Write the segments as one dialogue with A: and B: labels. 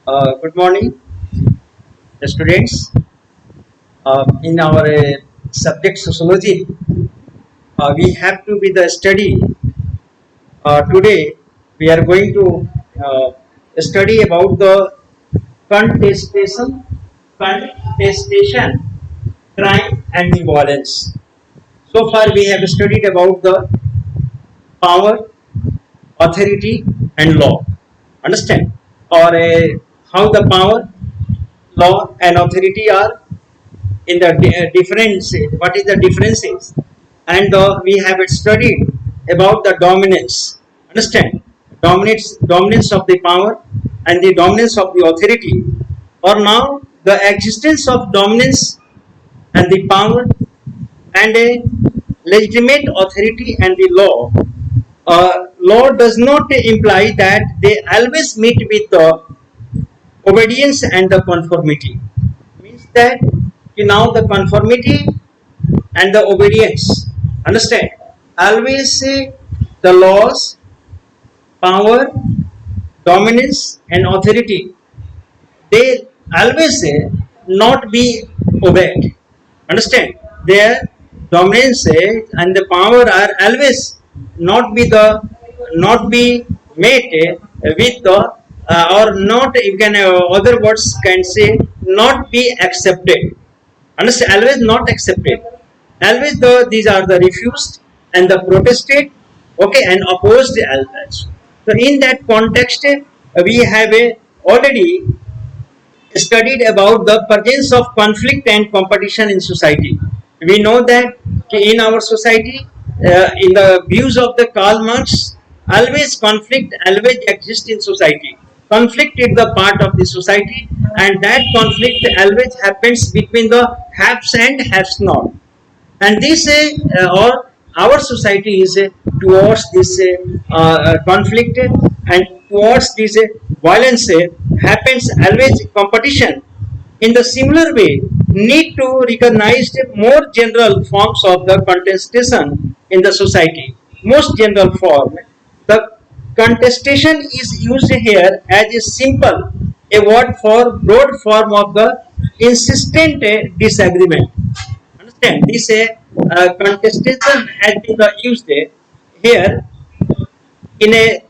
A: Good morning, students. In our subject sociology, we have to be the study. Today, we are going to study about the contestation, contestation, crime, and violence. So far, we have studied about the power, authority, and law. Understand? Or how the power, law, and authority are in the difference, what is the differences, and we have studied about the dominance. Understand? Dominance of the power and the dominance of the authority, or now the existence of dominance and the power and a legitimate authority and the law. Law does not imply that they always meet with the obedience and the conformity. Means that now the conformity and the obedience. Understand? Always say the laws, power, dominance, and authority. They always say not be obeyed. Understand? Their dominance and the power are always not be met with the or not. You can other words can say not be accepted. Understand? Always not accepted. Always these are the refused and the protested, okay, and opposed as such. So in that context, we have already studied about the presence of conflict and competition in society. We know that in our society, in the views of the Karl Marx, always conflict always exists in society. Conflict is the part of the society, and that conflict always happens between the haves and haves not. And this or our society is towards this conflict and towards this violence happens always competition. In the similar way, need to recognize the more general forms of the contestation in the society. Most general form, the contestation is used here as a simple a word for broad form of the insistent disagreement. Understand? This contestation has been used here in a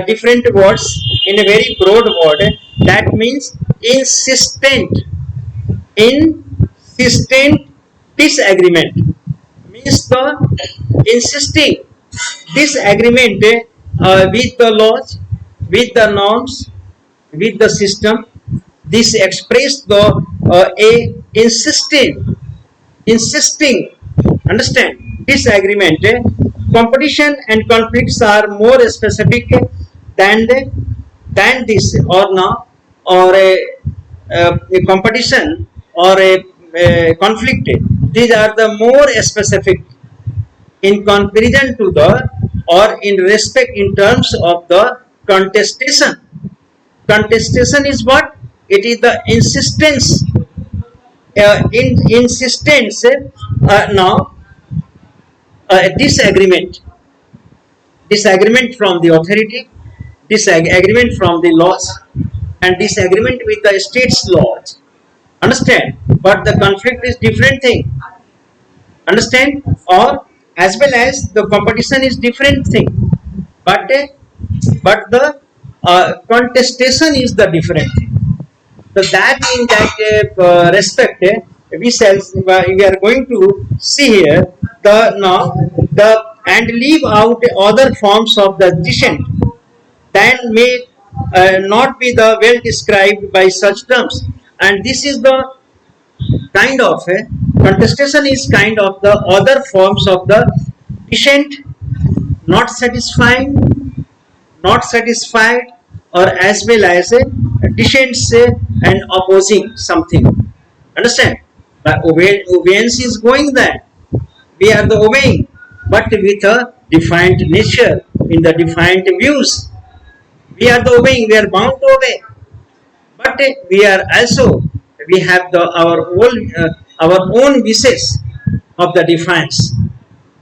A: different words, in a very broad word. That means insistent disagreement. Means the insisting disagreement with the laws, with the norms, with the system. This expressed the a insisting, understand, disagreement. Competition and conflicts are more specific than this or now, or a competition or a conflict. These are the more specific in comparison to the or in respect in terms of the contestation. Contestation is what? It is the insistence, insistence now disagreement, disagreement from the authority, disagreement from the laws, and disagreement with the state's laws. Understand? But the conflict is different thing. Understand? Or as well as the competition is different thing. But the contestation is the different thing. So that in that respect, we are going to see here the now the and leave out other forms of the dissent that may not be the well described by such terms. And this is the kind of contestation is kind of the other forms of the dissent, not satisfying, not satisfied, or as well as dissents and opposing something. Understand? The obedience is going there. We are the obeying, but with a defined nature, in the defined views. We are the obeying, we are bound to obey. But we are also, we have our own wishes of the defiance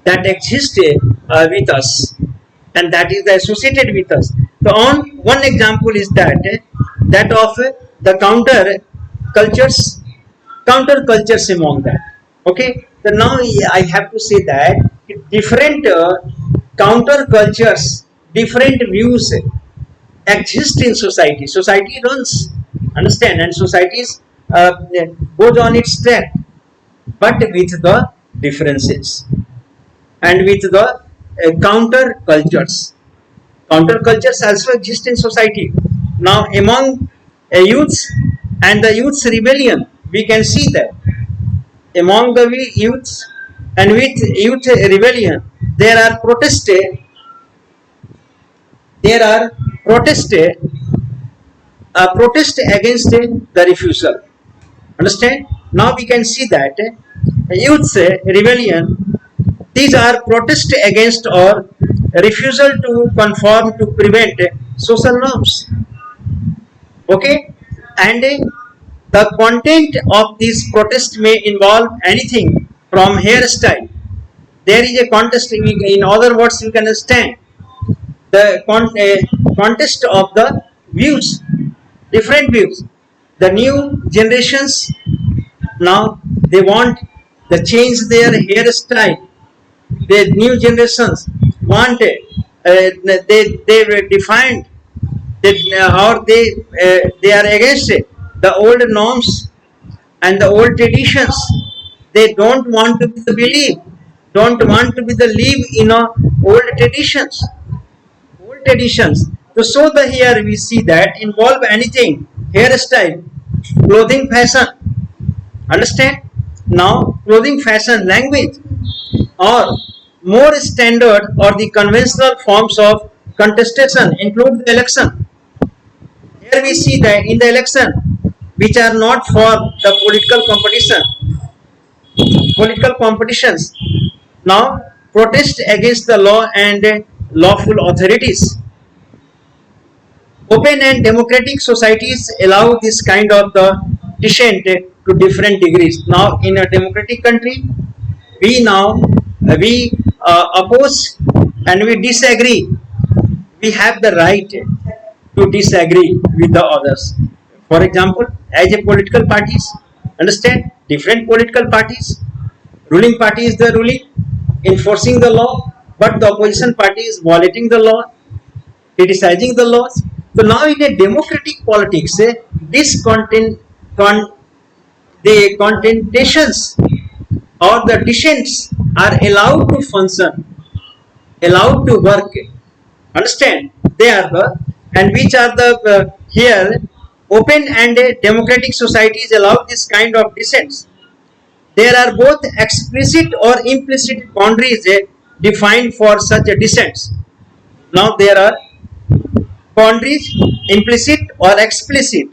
A: that exist with us, and that is associated with us. So on one example is that of the counter cultures among that. Okay, so now I have to say that different counter cultures, different views exist in society. Society runs, understand, and societies goes on its track, but with the differences and with the counter cultures. Counter cultures also exist in society. Now, among youths and the youth's rebellion, we can see that among the youths and with youth rebellion, there are protests. There are protests. Protest against the refusal. Understand? Now we can see that youth's rebellion. These are protests against or refusal to conform to prevent social norms. Okay, and the content of this protest may involve anything from hairstyle. There is a contest. In other words, you can understand the contest of the views, different views. The new generations now they want to change their hairstyle. The new generations want they were defined that or they are against it. The old norms and the old traditions. They don't want to be the belief, don't want to be the live in old traditions. Old traditions. So the here we see that involve anything, hairstyle, clothing fashion. Understand? Now clothing fashion language or more standard or the conventional forms of contestation include the election. Here we see that in the election which are not for the political competitions. Now protest against the law and lawful authorities. Open and democratic societies allow this kind of the dissent to different degrees. Now in a democratic country, we oppose and we disagree. We have the right to disagree with the others. For example, as a political parties, understand different political parties. Ruling party is the ruling, enforcing the law, but the opposition party is violating the law, criticizing the laws. So now in a democratic politics, this the contestations or the dissents are allowed to function, allowed to work. Understand? They are the and which are the here open and democratic societies allow this kind of dissents. There are both explicit or implicit boundaries defined for such dissents. Now there are boundaries, implicit or explicit,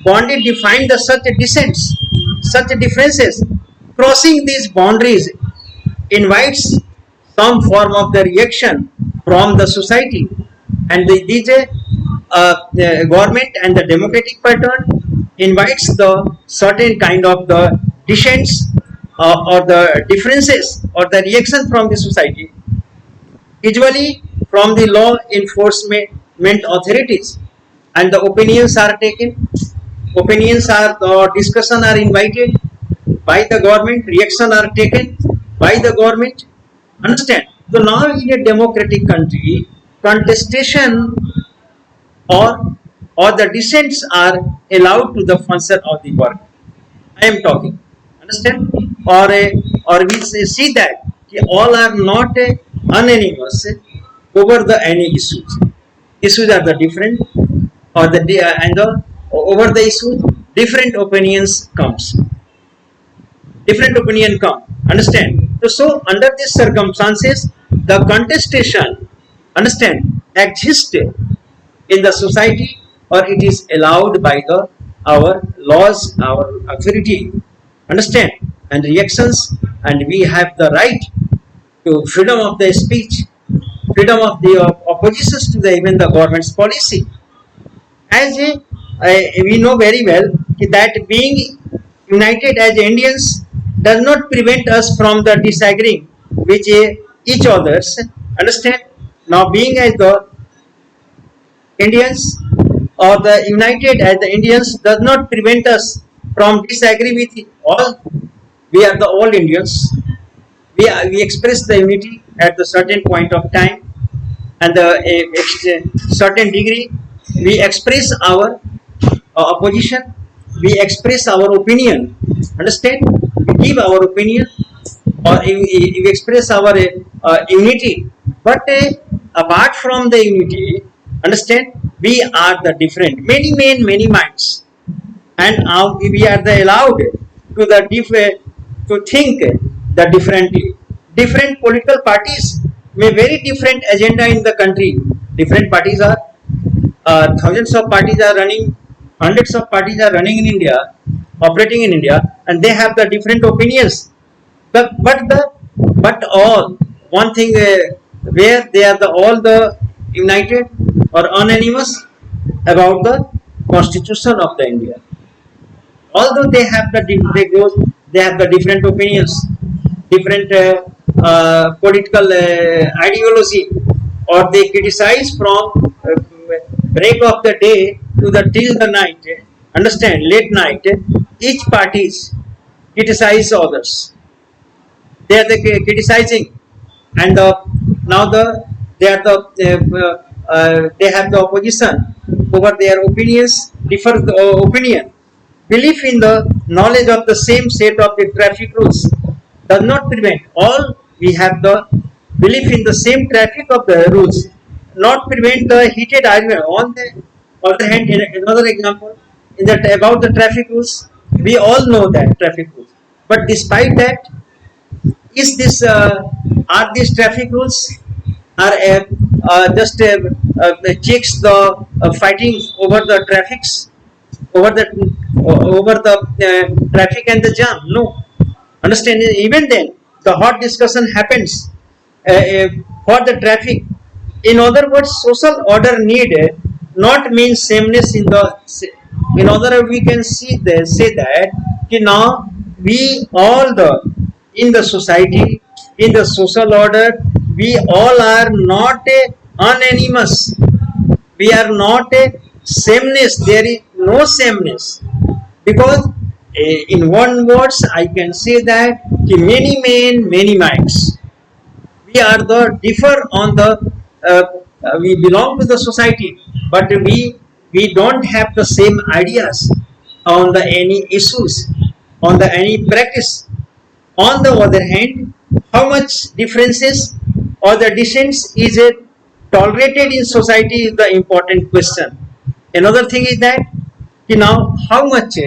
A: boundary define the such dissents, such differences. Crossing these boundaries invites some form of the reaction from the society, and these the government and the democratic pattern invites the certain kind of the dissents or the differences or the reaction from the society, usually from the law enforcement authorities, and the opinions are taken. Opinions are or discussion are invited by the government. Reaction are taken by the government. Understand? So now in a democratic country, contestation or the dissents are allowed to the function of the work. I am talking. Understand? Or we see that all are not unanimous over the any issues. Issues are the different or the and the over the issues different opinions comes. Different opinion come. Understand? So under these circumstances, the contestation, understand, exists in the society, or it is allowed by the our laws, our authority. Understand? And reactions, and we have the right to freedom of the speech, freedom of the oppositions to the even the government's policy. As we know very well that being united as Indians does not prevent us from the disagreeing with each others. Understand? Now being as the Indians or the united as the Indians does not prevent us from disagree with all. We are the all Indians. We express the unity at the certain point of time, and the certain degree we express our opposition, we express our opinion. Understand? We give our opinion, or we express our unity. But apart from the unity, understand, we are the different. Many men, many minds, and we are the allowed to the to think the differently. Different political parties may very different agenda in the country. Different parties are thousands of parties are running, hundreds of parties are running in India, operating in India, and they have the different opinions. But all one thing where they are the all the united or unanimous about the constitution of the India. Although they have they have the different opinions, different political ideology, or they criticize from break of the day to the till the night. Understand? Late night, each parties criticize others. They are the criticizing, and now they are the they have the opposition over their opinions, differ the opinion. Belief in the knowledge of the same set of the traffic rules does not prevent all. We have the belief in the same traffic of the rules, not prevent the heated argument. On the other hand, in another example, in that about the traffic rules, we all know that traffic rules, but despite that, is this are these traffic rules are just checks the fighting over the traffics, over the traffic and the jam? No. Understand? Even then the hot discussion happens for the traffic. In other words, social order need not mean sameness in the. In other words, we can say that now we all the in the society, in the social order, we all are not unanimous. We are not sameness. There is no sameness, because in one words I can say that many men, many minds. We are the differ on the we belong to the society, but we don't have the same ideas on the any issues, on the any practice. On the other hand, how much differences or the dissents is tolerated in society is the important question. Another thing is that now how much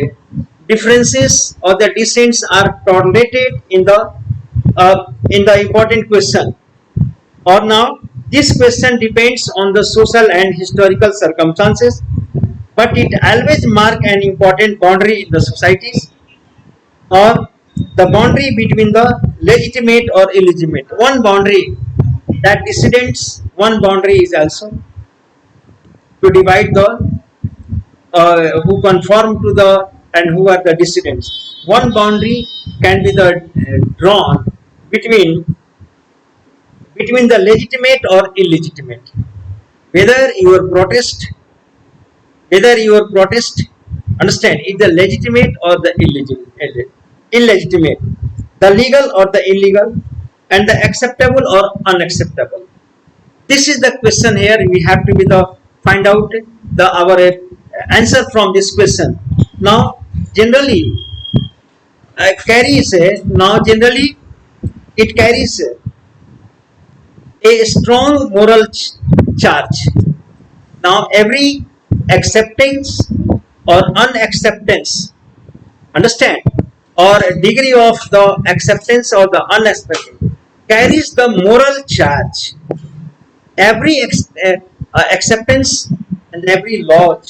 A: differences or the dissents are tolerated in the important question. Or now this question depends on the social and historical circumstances, but it always mark an important boundary in the societies, or the boundary between the legitimate or illegitimate. One boundary that dissidents, one boundary is also to divide the who conform to the and who are the dissidents. One boundary can be drawn between the legitimate or illegitimate. Whether your protest, understand, is the legitimate or the illegitimate, the legal or the illegal, and the acceptable or unacceptable. This is the question here. We have to be find out our answer from this question. Now generally generally it carries a strong moral charge. Now every acceptance or unacceptance, understand, or degree of the acceptance or the unacceptance carries the moral charge. Every acceptance and every law,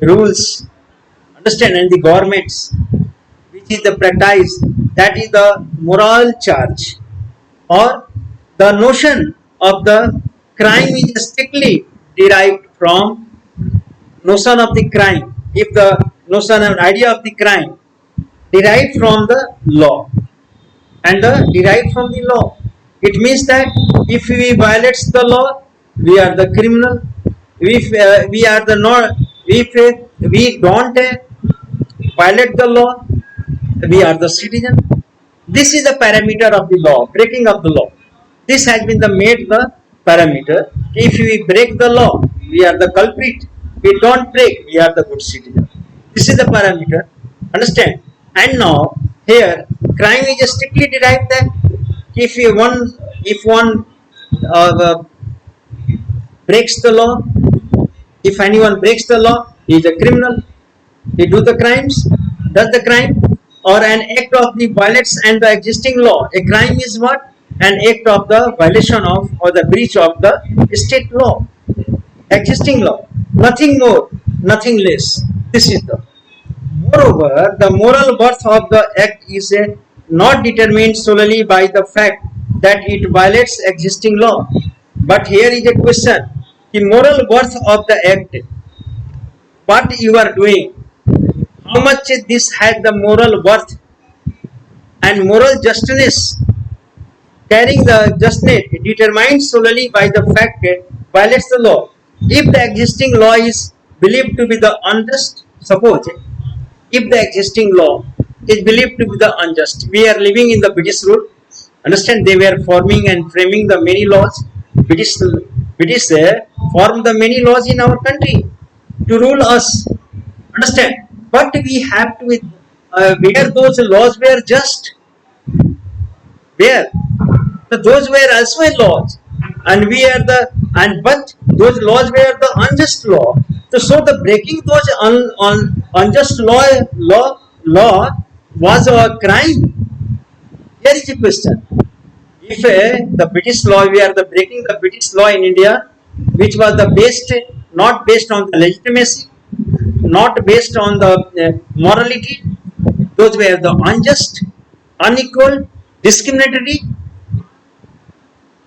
A: rules, understand, and the governments which is the practice, that is the moral charge. Or the notion of the crime is strictly derived from notion of the crime. If the notion and idea of the crime derived from the law, and derived from the law, it means that if we violate the law, we are the criminal. If we are the If we don't violate the law, we are the citizen. This is the parameter of the law, breaking of the law. This has been the made the parameter. If we break the law, we are the culprit. We don't break, we are the good citizen. This is the parameter. Understand? And now here, crime is strictly derived that if one uh, breaks the law, if anyone breaks the law, he is a criminal. He does the crime, or an act of the violates and the existing law. A crime is what? An act of the violation of or the breach of the state law, existing law. Nothing more, nothing less. This is the. Moreover, the moral worth of the act is not determined solely by the fact that it violates existing law. But here is a question: the moral worth of the act, what you are doing, how much this has the moral worth and moral justness, carrying the justness determined solely by the fact it violates the law. If the existing law is believed to be the unjust, suppose if the existing law is believed to be the unjust, we are living in the British rule. Understand, they were forming and framing the many laws. British formed the many laws in our country to rule us. Understand, but we have to where those laws were just, where those were also laws, and we are the and but those laws were the unjust law. So the breaking those unjust law was a crime. Here is the question: if the British law, we are the breaking the British law in India, which was the based, not based on the legitimacy, not based on the morality, those were the unjust, unequal, discriminatory.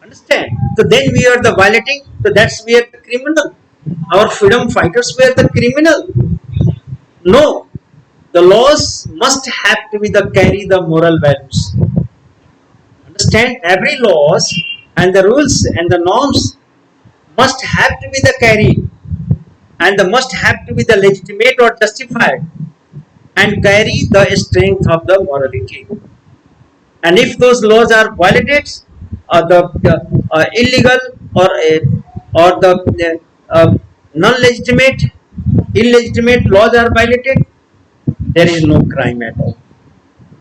A: Understand? So then we are the violating. So that's we are the criminal. Our freedom fighters were the criminal. No, the laws must have to be the carry the moral values. Understand? Every laws and the rules and the norms must have to be the carry, and the must have to be the legitimate or justified, and carry the strength of the morality. And if those laws are violated, the illegal or the non-legitimate, illegitimate laws are violated, there is no crime at all.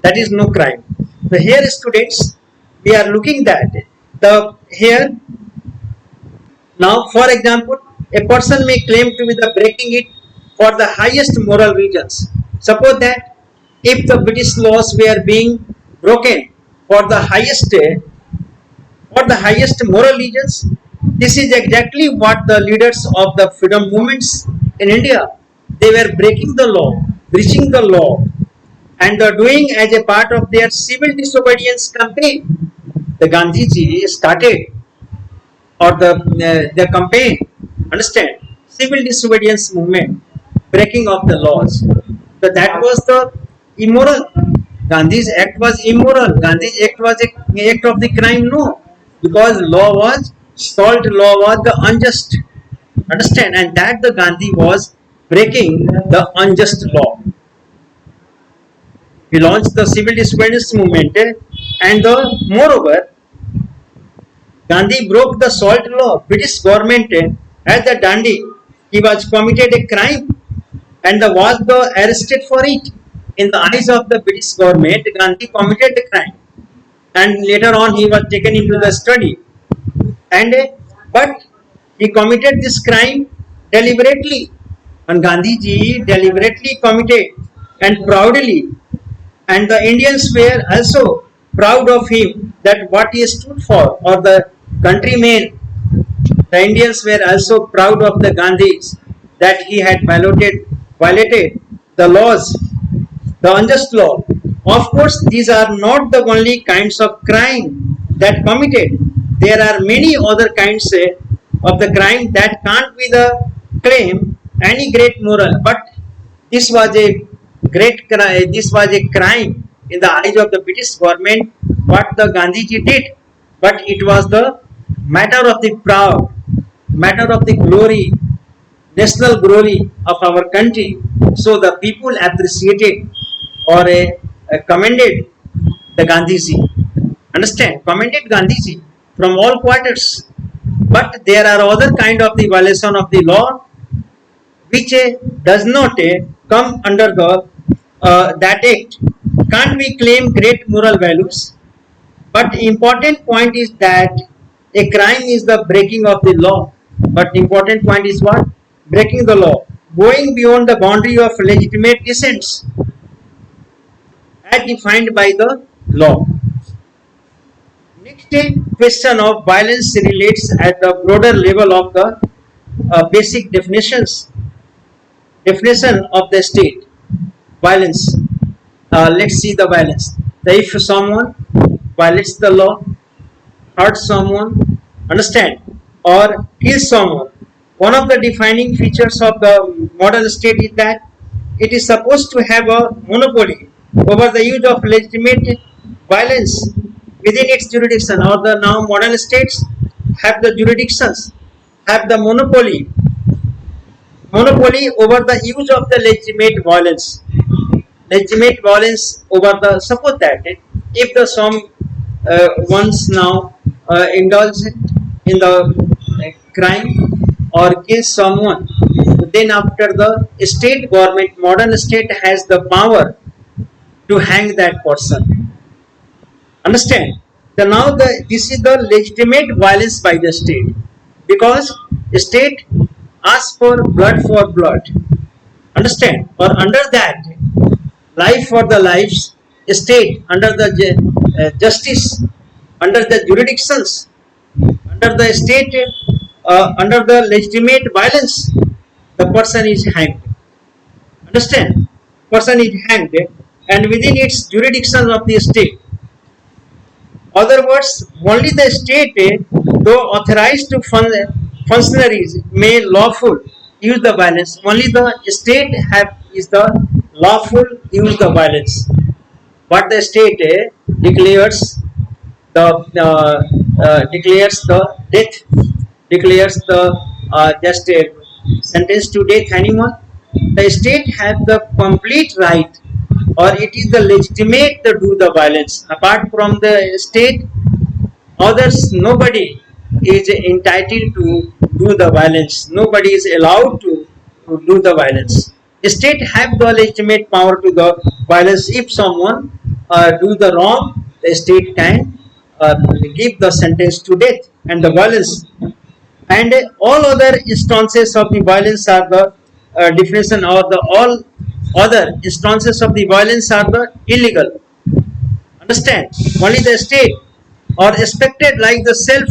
A: That is no crime. So here, students, we are looking at the here. Now, for example, a person may claim to be the breaking it for the highest moral reasons. Suppose that if the British laws were being broken for the highest moral reasons, this is exactly what the leaders of the freedom movements in India, they were breaking the law, breaching the law, and doing as a part of their civil disobedience campaign. The Gandhiji started or the campaign, understand, civil disobedience movement, breaking of the laws. So that was the immoral. Gandhi's act was immoral. Gandhi's act was an act of the crime. No, because law was salt, law was the unjust. Understand, and that the Gandhi was breaking the unjust law. He launched the civil disobedience movement, and moreover, Gandhi broke the salt law. British government as the Dandi, he was committed a crime and was arrested for it. In the eyes of the British government, Gandhi committed a crime, and later on he was taken into the study. And but he committed this crime deliberately, and Gandhiji deliberately committed and proudly, and the Indians were also proud of him, that what he stood for, or the countrymen, the Indians were also proud of the Gandhis, that he had violated the laws, the unjust law. Of course, these are not the only kinds of crime that committed. There are many other kinds of the crime that can't be the claim any great moral, but this was a great crime. This was a crime in the eyes of the British government, what the Gandhiji did, but it was the matter of the proud, matter of the glory, national glory of our country. So the people appreciated or commended the Gandhiji. Understand? Commended Gandhiji from all quarters. But there are other kind of the violation of the law which does not come under the that act. Can't we claim great moral values? But important point is that a crime is the breaking of the law. But important point is what? Breaking the law, going beyond the boundary of legitimate dissents as defined by the law. Next question of violence relates at the broader level of the basic definition of the state. Violence. Let's see the violence. If someone violates the law, hurts someone, understand, or kills someone, one of the defining features of the modern state is that it is supposed to have a monopoly over the use of legitimate violence within its jurisdiction. Or the now modern states have the jurisdictions, have the monopoly over the use of the legitimate violence. Legitimate violence over the, suppose that if the some ones now indulge in the crime or kill someone, then after the state government, modern state has the power to hang that person. Understand? So now this is the legitimate violence by the state, because state asks for blood. Understand? Or under that, life for the lives, state under the justice, under the jurisdictions, under the state, under the legitimate violence, the person is hanged. Understand? Person is hanged, and within its jurisdiction of the state. Other words, only the state, though authorized to functionaries, may lawful use the violence. Only the state is the lawful use the violence. But the state declares the death, declares the just sentence to death anyone. The state has the complete right, or it is the legitimate to do the violence. Apart from the state, others, nobody is entitled to do the violence. Nobody is allowed to do the violence. The state have the legitimate power to the violence. If someone do the wrong, the state can give the sentence to death and the violence. And all other instances of the violence are the definition, or the all other instances of the violence are the illegal. Understand? Only the state or expected like the self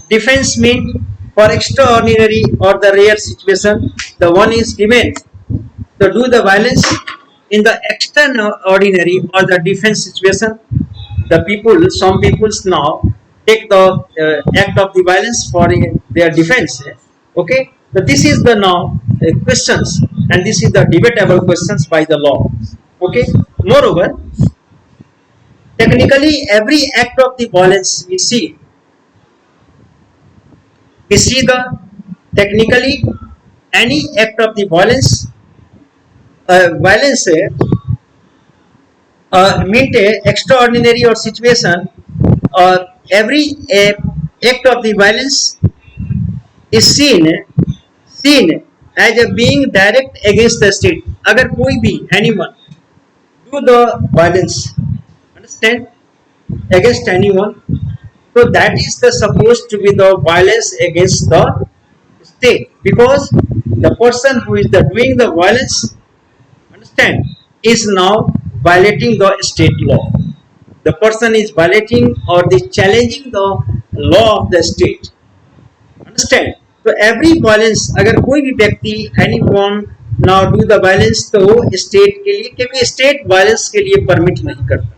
A: defense meant for extraordinary or the rare situation, the one is given to do the violence in the extraordinary or the defense situation. The people, some peoples now take the act of the violence for their defense. Okay, but this is the now questions, and this is the debatable questions by the law. Okay, moreover, technically every act of the violence we see the technically any act of the violence meant extraordinary or situation, or every act of the violence is seen as a being direct against the state. अगर कोई भी anyone do the violence, understand, against anyone, so that is the supposed to be the violence against the state, because the person who is the doing the violence, understand, is now violating the state law. The person is violating or the challenging the law of the state. Understand? तो every violence, अगर कोई भी व्यक्ति anyone now do the violence, तो state के लिए, क्योंकि state violence के लिए परमिट नहीं करता.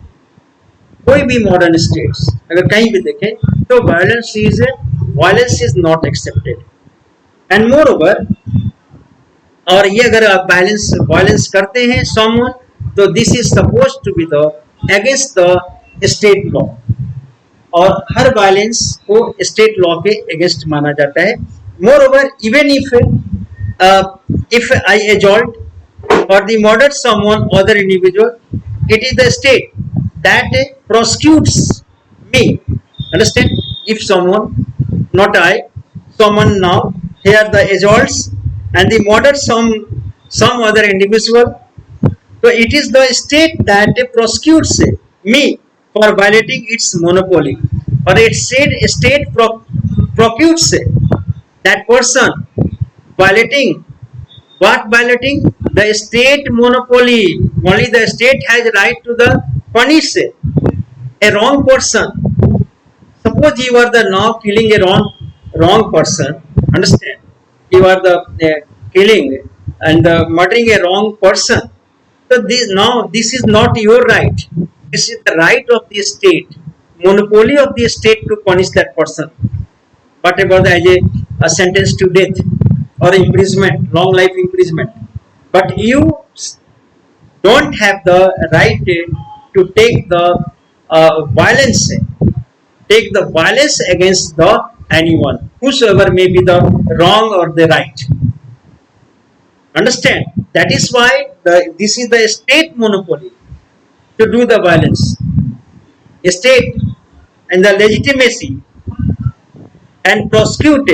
A: कोई भी मॉडर्न स्टेट्स अगर कहीं भी देखें तो violence is not accepted. And moreover, और ये अगर आप वायलेंस करते हैं समवन, तो this is supposed to be the against the state law, और हर वायलेंस को स्टेट लॉ के अगेंस्ट माना जाता है. Moreover, even if if I adult or the murder someone other individual, it is the state that prosecutes me. Understand? If someone, not I, someone now here the adults and the murder some other individual, so it is the state that prosecutes me for violating its monopoly, or it said state procures that person violating what, violating the state monopoly. Only the state has right to the punish a wrong person. Suppose you are the now killing a wrong person. Understand? You are the killing and murdering a wrong person. So this is not your right. This is the right of the state, monopoly of the state to punish that person. Whatever as a sentence to death or imprisonment, long life imprisonment. But you don't have the right to violence, take the violence against the anyone, whosoever may be the wrong or the right. Understand? That is why this is the state monopoly to do the violence. A state and the legitimacy and prosecute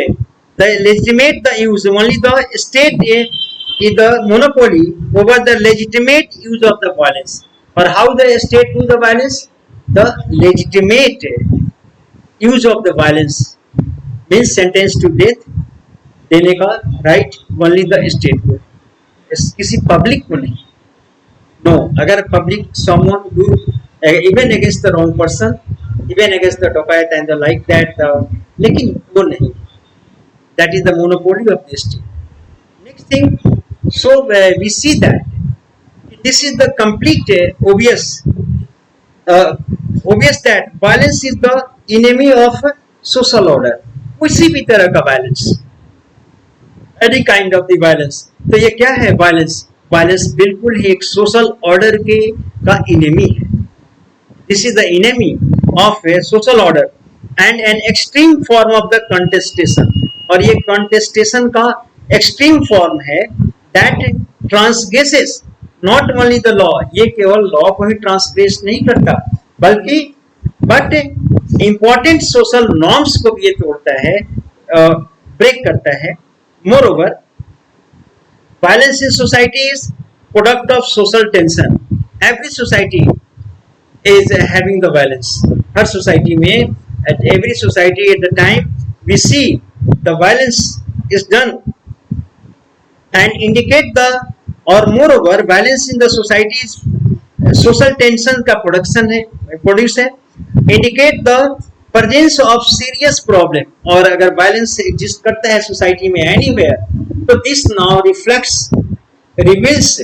A: the legitimate the use. Only the state is the monopoly over the legitimate use of the violence. Or how the state do the violence? The legitimate use of the violence means sentence to death देने का right only the state को, किसी public को नहीं. No, अगर public someone do even against the wrong person, even against the dacoit and the like that, लेकिन वो नहीं. That is the monopoly of the state. Next thing, so we see that this is the complete obvious that violence is the enemy of social order. किसी भी तरह का violence, any kind of the violence. तो ये क्या है violence? Violence बिल्कुल ही एक social order के का enemy है. This is the enemy of a social order and an extreme form of the contestation. और ये contestation का extreme form है that transgresses not only the law. ये केवल law को ही transgress नहीं करता, बल्कि but important social norms को भी ये तोड़ता है, break करता है. Moreover, violence in society is product of social tension. Every society is having the violence. Her society में, at every society at the time we see the violence is done and indicate the, or moreover violence in the society is social tension का production है, produce है, indicate the presence of serious problem. और अगर violence exist करता है society में anywhere, तो this now reveals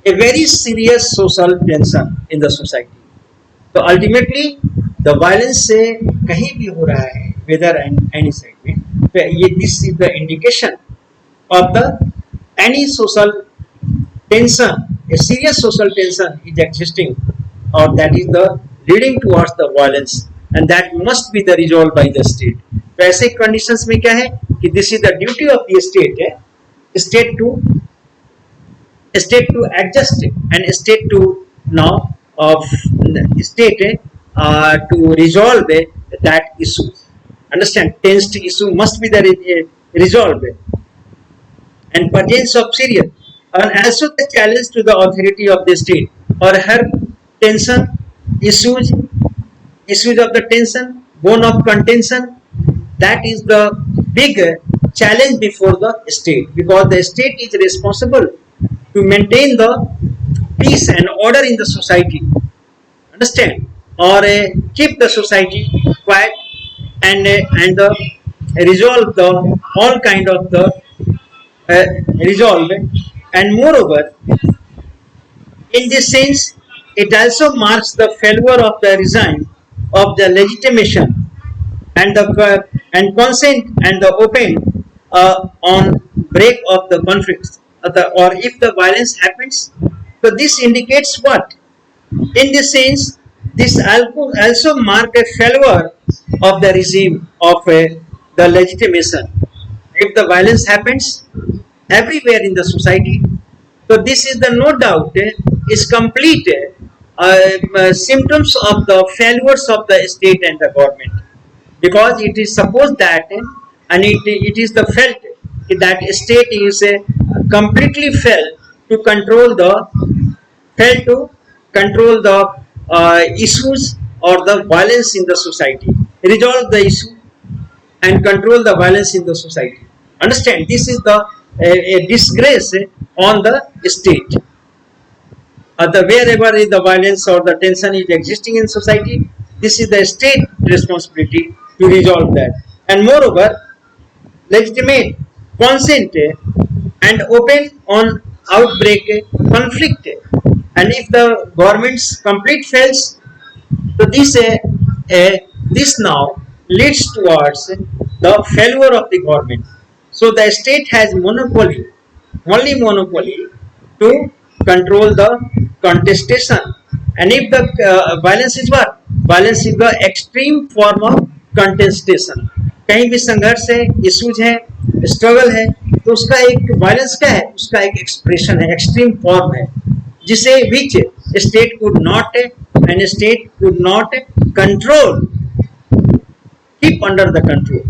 A: a very serious social tension in the society. तो ultimately the violence से कहीं भी हो रहा है whether any side में, तो ये this is the indication of the any social tension, a serious social tension is existing, or that is the leading towards the violence, and that must be the resolved by the state. तो ऐसे conditions में क्या है कि this is the duty of the state है, state to adjust and state to now of state to resolve that issue. Understand? Tensed issue must be the resolved and presence of serious, and also the challenge to the authority of the state. और हर tension issues of the tension, bone of contention, that is the big challenge before the state, because the state is responsible to maintain the peace and order in the society. Understand? Or keep the society quiet and resolve the all kind of the resolve. And moreover, in this sense, it also marks the failure of the regime of the legitimation and the and consent and the open on break of the conflicts, or if the violence happens. So this indicates what? In this sense, this also mark a failure of the regime of the legitimation. If the violence happens, everywhere in the society. So this is the no doubt is complete symptoms of the failures of the state and the government, because it is supposed that and it is the felt that state is completely failed to control the failed to control the issues or the violence in the society, resolve the issue and control the violence in the society. Understand, this is the a disgrace on the state. The wherever is the violence or the tension is existing in society, this is the state responsibility to resolve that. And moreover, legitimate, consent, and open on outbreak conflict. And if the government's complete fails, so this now leads towards the failure of the government. So the state has monopoly, only monopoly to control the contestation. And if the violence is what? Violence is the extreme form of contestation. कहीं भी संघर्ष है, issues है, struggle है, तो उसका एक violence क्या है? उसका एक एक्सप्रेशन है, एक्सट्रीम फॉर्म है, जिसे which state could not and state could not control, keep under the control.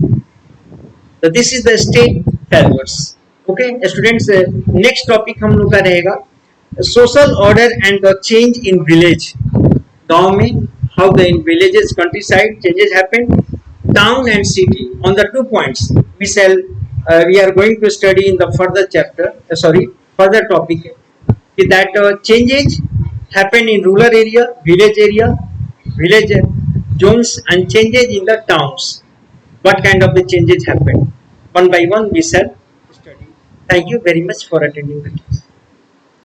A: So this is the state failures. Okay, students, next topic हम लोग का रहेगा social order and the change in village. गांव में how the in villages, countryside changes happen, town and city. On the 2 points we are going to study in the further chapter. Further topic that changes happen in rural area, village zones, and changes in the towns. What kind of the changes happen? One by one we shall study. Thank you very much for attending the class.